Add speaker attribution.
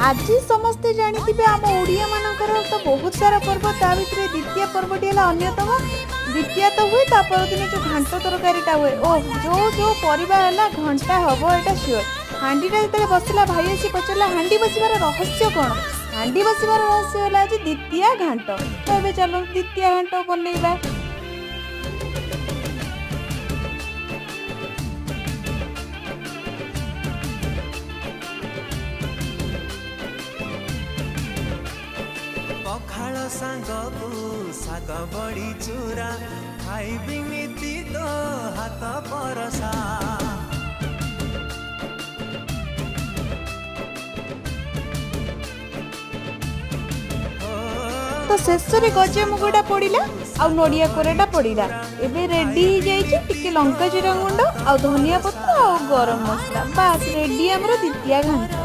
Speaker 1: आज समस्ते जानी आम ओडिया मानकर तो बहुत सारा पर्व ता भर द्वितीय पर्वटी है अन्यतम। द्वितीय तो हुए दिन जो घांट तरकारीटा हुए ओ जो जो परिवा है घंटा हम यहाँ सियोर। हांडीटा जो बसला भाई आसी पचारा हांडी बसवार रहस्य कौन? हांडी बसवार रहस्य है आज द्वितीय घांट। तो ये चलो द्वितीय घांट बनइबा।
Speaker 2: पखाल सांगकु साग बड़ी चूरा खाइबी नीति तो हाथ परसा।
Speaker 1: तो शेष में गजे मुगटा पड़ा आ नड़िया कोराटा पड़ा। एबे रेडी टिके लंका जीरा गुंड आ धनिया पत्र आ गरम मसला बास रेडी आमर द्वितीय घांट।